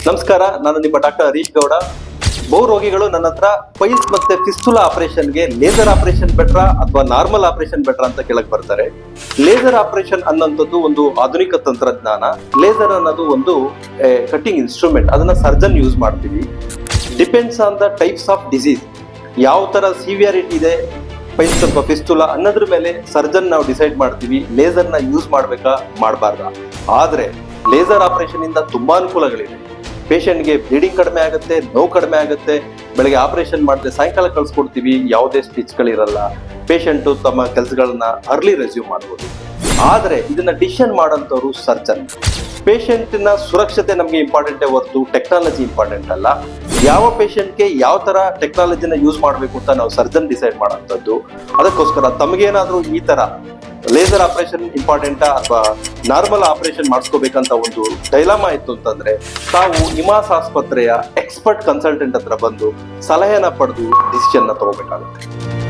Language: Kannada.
ನಮಸ್ಕಾರ, ನಾನು ನಿಮ್ಮ ಡಾಕ್ಟರ್ ಹರೀಶ್ ಗೌಡ. ಬಹು ರೋಗಿಗಳು ನನ್ನ ಹತ್ರ ಪೈಲ್ಸ್ ಮತ್ತೆ ಫಿಸ್ತುಲಾ ಆಪರೇಷನ್ಗೆ ಲೇಸರ್ ಆಪರೇಷನ್ ಬೆಟ್ರಾ ಅಥವಾ ನಾರ್ಮಲ್ ಆಪರೇಷನ್ ಬೆಟ್ರಾ ಅಂತ ಕೇಳಕ್ ಬರ್ತಾರೆ. ಲೇಸರ್ ಆಪರೇಷನ್ ಅನ್ನೋಂಥದ್ದು ಒಂದು ಆಧುನಿಕ ತಂತ್ರಜ್ಞಾನ. ಲೇಸರ್ ಅನ್ನೋದು ಒಂದು ಕಟ್ಟಿಂಗ್ ಇನ್ಸ್ಟ್ರೂಮೆಂಟ್. ಅದನ್ನ ಸರ್ಜನ್ ಯೂಸ್ ಮಾಡ್ತೀವಿ. Depends on the types of disease. ಯಾವ ತರ ಸಿವಿಯಾರಿಟಿ ಇದೆ ಪೈಲ್ಸ್ ಅಥವಾ ಫಿಸ್ತುಲಾ ಅನ್ನೋದ್ರ ಮೇಲೆ ಸರ್ಜನ್ ನಾವು ಡಿಸೈಡ್ ಮಾಡ್ತೀವಿ ಲೇಸರ್ನ ಯೂಸ್ ಮಾಡ್ಬೇಕಾ ಮಾಡಬಾರ್ದಾ. ಆದ್ರೆ ಲೇಸರ್ ಆಪರೇಷನ್ ಇಂದ ತುಂಬಾ ಅನುಕೂಲಗಳಿವೆ. ಪೇಷಂಟ್ಗೆ ಬ್ಲೀಡಿಂಗ್ ಕಡಿಮೆ ಆಗುತ್ತೆ, ನೋವು ಕಡಿಮೆ ಆಗುತ್ತೆ. ಬೆಳಗ್ಗೆ ಆಪರೇಷನ್ ಮಾಡಿದ್ರೆ ಸಾಯಂಕಾಲ ಕಳ್ಸಿಕೊಡ್ತೀವಿ, ಯಾವುದೇ ಸ್ಟಿಚ್ಗಳಿರಲ್ಲ. ಪೇಷಂಟು ತಮ್ಮ ಕೆಲಸಗಳನ್ನ ಅರ್ಲಿ ರೆಸ್ಯೂಮ್ ಮಾಡ್ಬೋದು. ಆದ್ರೆ ಇದನ್ನ ಡಿಸಿಷನ್ ಮಾಡೋಂಥವ್ರು ಸರ್ಜನ್. ಪೇಷಂಟ್ನ ಸುರಕ್ಷತೆ ನಮಗೆ ಇಂಪಾರ್ಟೆಂಟೇ ಹೊರತು ಟೆಕ್ನಾಲಜಿ ಇಂಪಾರ್ಟೆಂಟ್ ಅಲ್ಲ. ಯಾವ ಪೇಷಂಟ್ಗೆ ಯಾವ ತರ ಟೆಕ್ನಾಲಜಿನ ಯೂಸ್ ಮಾಡಬೇಕು ಅಂತ ನಾವು ಸರ್ಜನ್ ಡಿಸೈಡ್ ಮಾಡೋಂಥದ್ದು. ಅದಕ್ಕೋಸ್ಕರ ತಮಗೇನಾದ್ರೂ ಈ ತರ ಲೇಸರ್ ಆಪರೇಷನ್ ಇಂಪಾರ್ಟೆಂಟಾ ಅಥವಾ ನಾರ್ಮಲ್ ಆಪರೇಷನ್ ಮಾಡಿಸ್ಕೋಬೇಕಂತ ಒಂದು ಡೈಲಾಮಾ ಇತ್ತು ಅಂತಂದ್ರೆ ತಾವು ಇಮಾಸ್ ಆಸ್ಪತ್ರೆಯ ಎಕ್ಸ್ಪರ್ಟ್ ಕನ್ಸಲ್ಟೆಂಟ್ ಹತ್ರ ಬಂದು ಸಲಹೆನ ಪಡೆದು ಡಿಸಿಷನ್ ನ ತಗೋಬೇಕಾಗುತ್ತೆ.